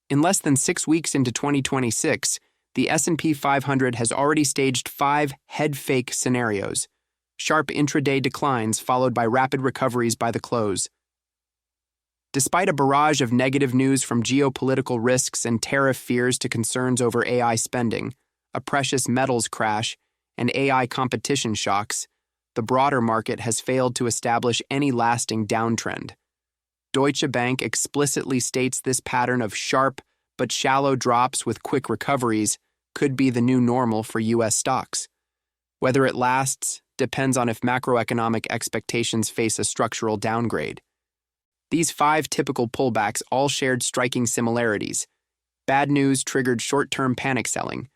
In less than 6 weeks into 2026, the S&P 500 has already staged 5 head-fake scenarios, sharp intraday declines followed by rapid recoveries by the close. Despite a barrage of negative news from geopolitical risks and tariff fears to concerns over AI spending, a precious metals crash, and AI competition shocks, the broader market has failed to establish any lasting downtrend. Deutsche Bank explicitly states this pattern of sharp but shallow drops with quick recoveries could be the new normal for U.S. stocks. Whether it lasts depends on if macroeconomic expectations face a structural downgrade. These 5 typical pullbacks all shared striking similarities. Bad news triggered short-term panic selling,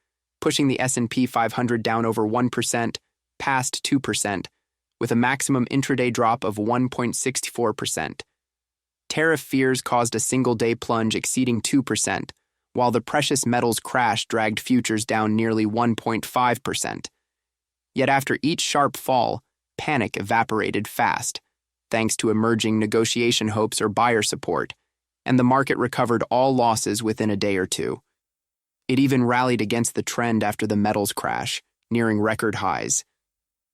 pushing the S&P 500 down over 1%, past 2%, with a maximum intraday drop of 1.64%. Tariff fears caused a single-day plunge exceeding 2%, while the precious metals crash dragged futures down nearly 1.5%. Yet after each sharp fall, panic evaporated fast, thanks to emerging negotiation hopes or buyer support, and the market recovered all losses within a day or two. It even rallied against the trend after the metals crash, nearing record highs.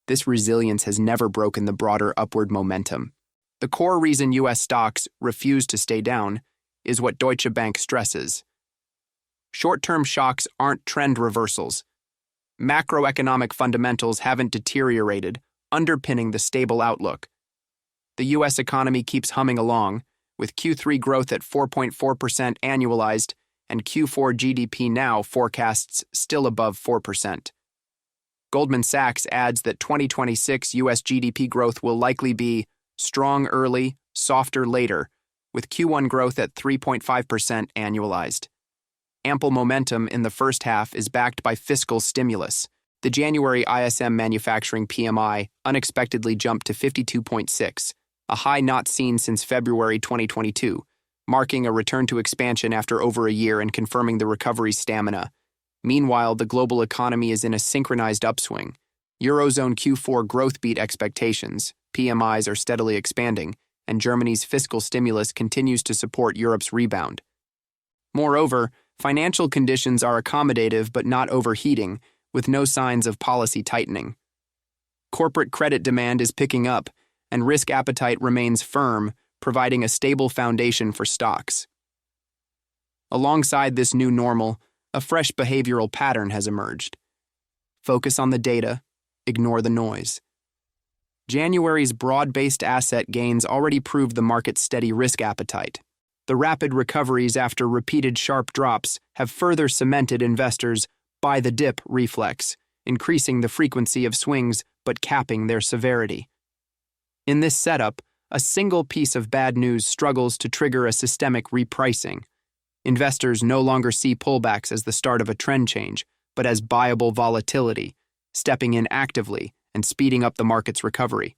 This resilience has never broken the broader upward momentum. The core reason U.S. stocks refuse to stay down is what Deutsche Bank stresses. Short-term shocks aren't trend reversals. Macroeconomic fundamentals haven't deteriorated, underpinning the stable outlook. The U.S. economy keeps humming along, with Q3 growth at 4.4% annualized and Q4 GDP now forecasts still above 4%. Goldman Sachs adds that 2026 U.S. GDP growth will likely be strong early, softer later, with Q1 growth at 3.5% annualized. Ample momentum in the first half is backed by fiscal stimulus. The January ISM manufacturing PMI unexpectedly jumped to 52.6, a high not seen since February 2022, marking a return to expansion after over a year and confirming the recovery's stamina. Meanwhile, the global economy is in a synchronized upswing. Eurozone Q4 growth beat expectations, PMIs are steadily expanding, and Germany's fiscal stimulus continues to support Europe's rebound. Moreover, financial conditions are accommodative but not overheating, with no signs of policy tightening. Corporate credit demand is picking up, and risk appetite remains firm, providing a stable foundation for stocks. Alongside this new normal, a fresh behavioral pattern has emerged. Focus on the data, ignore the noise. January's broad-based asset gains already proved the market's steady risk appetite. The rapid recoveries after repeated sharp drops have further cemented investors' buy-the-dip reflex, increasing the frequency of swings but capping their severity. In this setup, a single piece of bad news struggles to trigger a systemic repricing. Investors no longer see pullbacks as the start of a trend change, but as buyable volatility, stepping in actively and speeding up the market's recovery.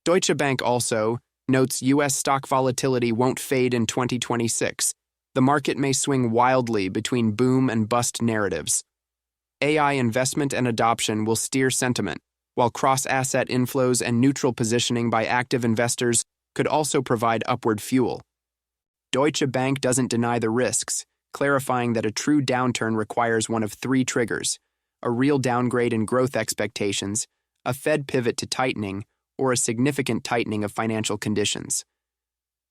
Deutsche Bank also notes U.S. stock volatility won't fade in 2026. The market may swing wildly between boom and bust narratives. AI investment and adoption will steer sentiment, while cross-asset inflows and neutral positioning by active investors could also provide upward fuel. Deutsche Bank doesn't deny the risks, clarifying that a true downturn requires one of 3 triggers: a real downgrade in growth expectations, a Fed pivot to tightening, or a significant tightening of financial conditions.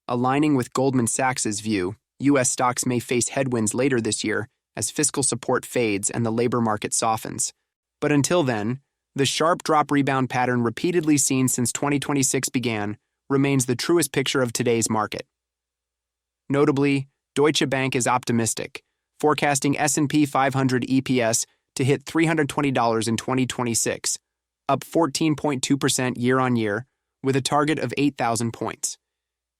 Aligning with Goldman Sachs's view, U.S. stocks may face headwinds later this year as fiscal support fades and the labor market softens. But until then, the sharp drop rebound pattern repeatedly seen since 2026 began remains the truest picture of today's market. Notably, Deutsche Bank is optimistic, forecasting S&P 500 EPS to hit $320 in 2026, up 14.2% year-on-year, with a target of 8,000 points.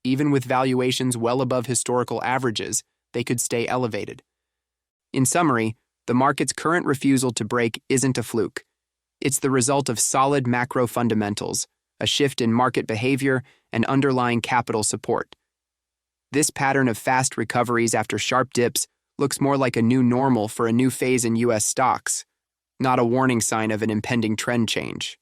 Even with valuations well above historical averages, they could stay elevated. In summary, the market's current refusal to break isn't a fluke. It's the result of solid macro fundamentals, a shift in market behavior, and underlying capital support. This pattern of fast recoveries after sharp dips looks more like a new normal for a new phase in U.S. stocks, not a warning sign of an impending trend change.